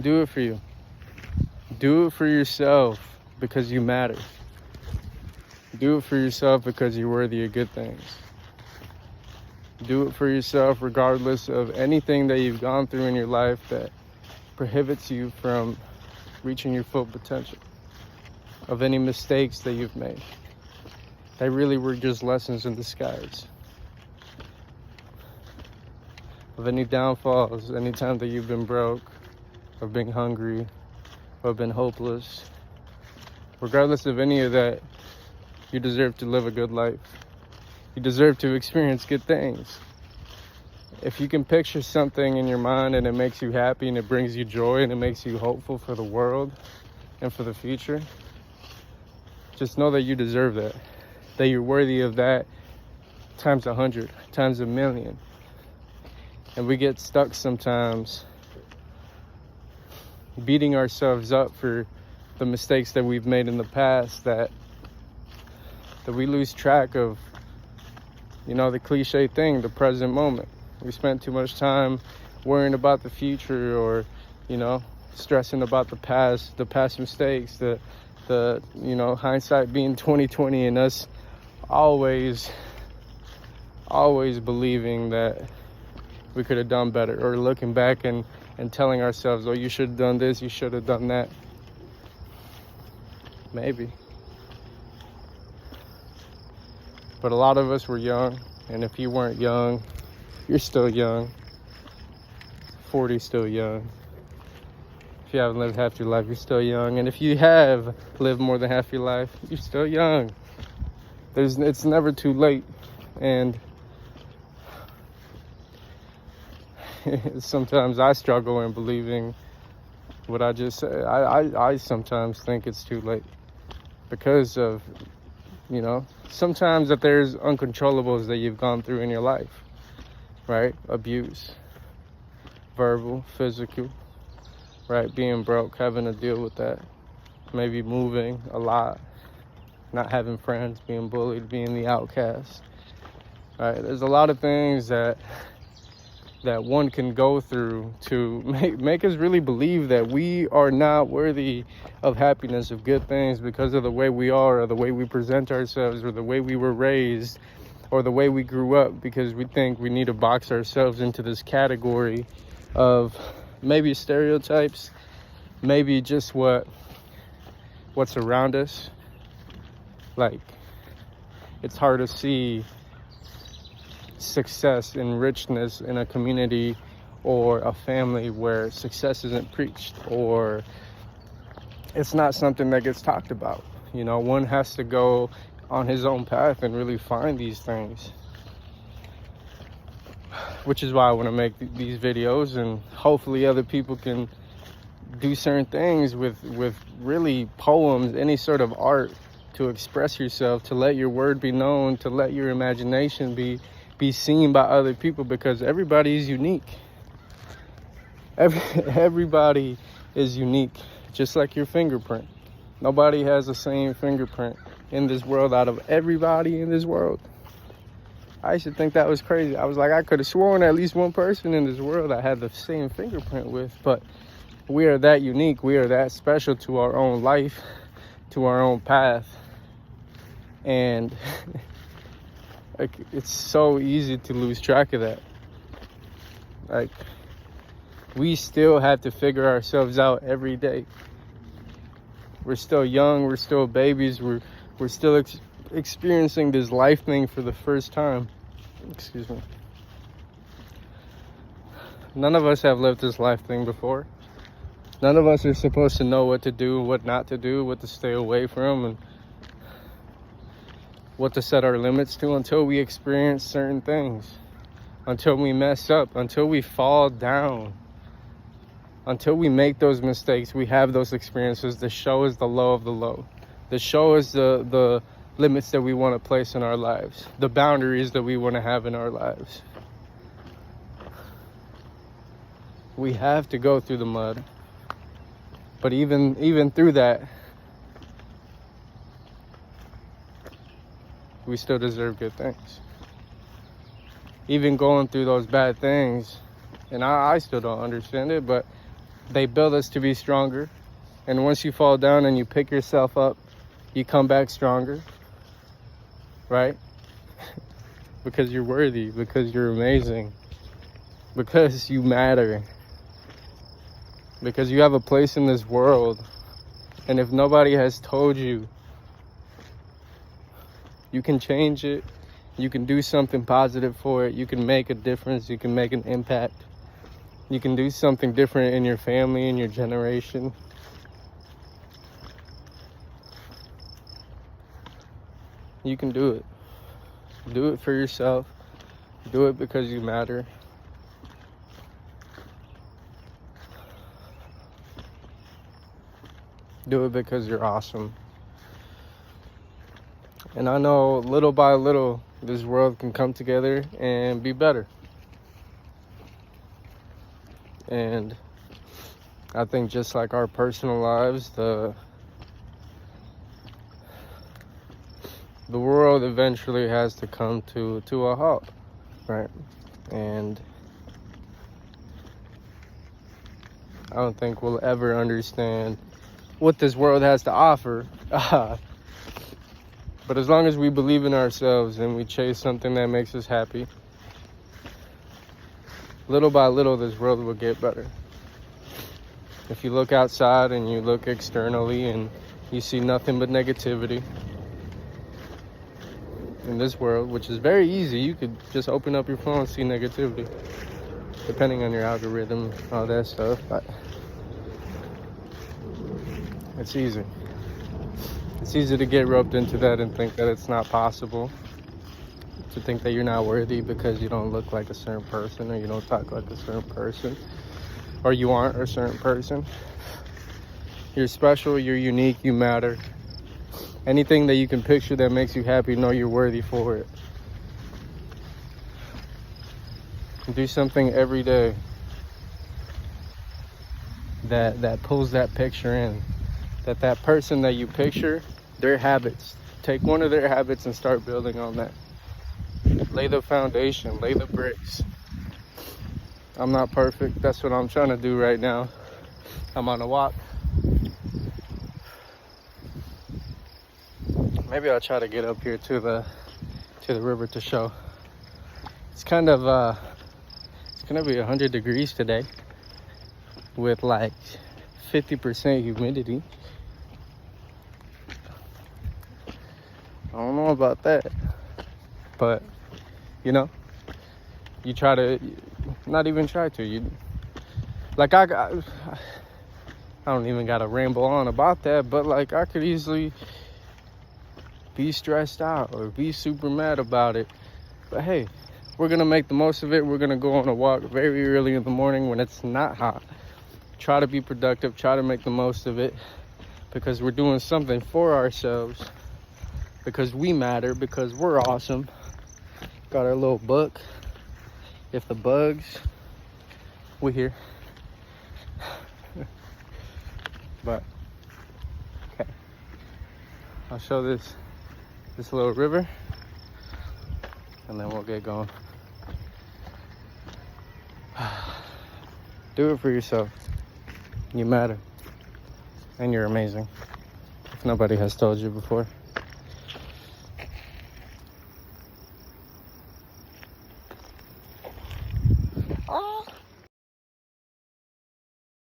Do it for you. Do it for yourself because you matter. Do it for yourself because you're worthy of good things. Do it for yourself regardless of anything that you've gone through in your life that prohibits you from reaching your full potential. Of any mistakes that you've made. They really were just lessons in disguise. Of any downfalls, any time that you've been broke, or been hungry, or been hopeless. Regardless of any of that, you deserve to live a good life. You deserve to experience good things. If you can picture something in your mind and it makes you happy and it brings you joy and it makes you hopeful for the world and for the future, just know that you deserve that. That you're worthy of that times 100, times 1,000,000. And we get stuck sometimes beating ourselves up for the mistakes that we've made in the past, that we lose track of, the cliche thing, the present moment. We spent too much time worrying about the future or, stressing about the past mistakes, the hindsight being 20/20, and us always believing that we could have done better, or looking back and telling ourselves, oh, you should have done this, you should have done that. Maybe. But a lot of us were young, and if you weren't young, you're still young. 40 still young. If you haven't lived half your life, you're still young. And if you have lived more than half your life, you're still young. It's never too late. And sometimes I struggle in believing what I just said. I sometimes think it's too late because of, sometimes that there's uncontrollables that you've gone through in your life, right? Abuse, verbal, physical, right? Being broke, having to deal with that. Maybe moving a lot, not having friends, being bullied, being the outcast, right? There's a lot of things that one can go through to make us really believe that we are not worthy of happiness, of good things, because of the way we are, or the way we present ourselves, or the way we were raised, or the way we grew up, because we think we need to box ourselves into this category of maybe stereotypes, maybe just what's around us. Like, it's hard to see success and richness in a community or a family where success isn't preached, or it's not something that gets talked about. One has to go on his own path and really find these things, which is why I want to make these videos, and hopefully other people can do certain things with really poems, any sort of art, to express yourself, to let your word be known, to let your imagination be seen by other people, because everybody is unique. Everybody is unique, just like your fingerprint. Nobody has the same fingerprint in this world out of everybody in this world. I used to think that was crazy. I was like, I could have sworn at least one person in this world I had the same fingerprint with, but we are that unique. We are that special to our own life, to our own path. And like, it's so easy to lose track of that. Like, we still have to figure ourselves out every day. We're still young, we're still babies, we're still experiencing this life thing for the first time. Excuse me. None of us have lived this life thing before. None of us are supposed to know what to do, what not to do, what to stay away from, and what to set our limits to until we experience certain things, until we mess up, until we fall down, until we make those mistakes. We have those experiences. The show is the low of the low. The show is the limits that we want to place in our lives, the boundaries that we want to have in our lives. We have to go through the mud. But even through that, we still deserve good things. Even going through those bad things, and I still don't understand it, but They build us to be stronger. And once you fall down and you pick yourself up, you come back stronger, right? Because you're worthy, because you're amazing, because you matter, because you have a place in this world. And if nobody has told you, you can change it. You can do something positive for it. You can make a difference. You can make an impact. You can do something different in your family, in your generation. You can do it. Do it for yourself. Do it because you matter. Do it because you're awesome. And I know little by little, this world can come together and be better. And I think just like our personal lives, the world eventually has to come to a halt, right? And I don't think we'll ever understand what this world has to offer. But as long as we believe in ourselves and we chase something that makes us happy, little by little, this world will get better. If you look outside and you look externally and you see nothing but negativity in this world, which is very easy, you could just open up your phone and see negativity, depending on your algorithm, all that stuff. It's easy. It's easy to get roped into that and think that it's not possible, to think that you're not worthy because you don't look like a certain person, or you don't talk like a certain person, or you aren't a certain person. You're special, you're unique, you matter. Anything that you can picture that makes you happy, know you're worthy for it. Do something every day that pulls that picture in. That person that you picture, their habits. Take one of their habits and start building on that. Lay the foundation, lay the bricks. I'm not perfect. That's what I'm trying to do right now. I'm on a walk. Maybe I'll try to get up here to the river to show. It's kind of it's gonna be 100 degrees today with like 50% humidity. I don't know about that, but you know, you try to, not even try to, you like, I don't even gotta ramble on about that, but like, I could easily be stressed out or be super mad about it, but hey, we're gonna make the most of it. We're gonna go on a walk very early in the morning when it's not hot. Try to be productive, try to make the most of it, because we're doing something for ourselves, because we matter, because we're awesome. Got our little book. If the bugs, we're here. But okay, I'll show this little river and then we'll get going. Do it for yourself. You matter and you're amazing, if nobody has told you before.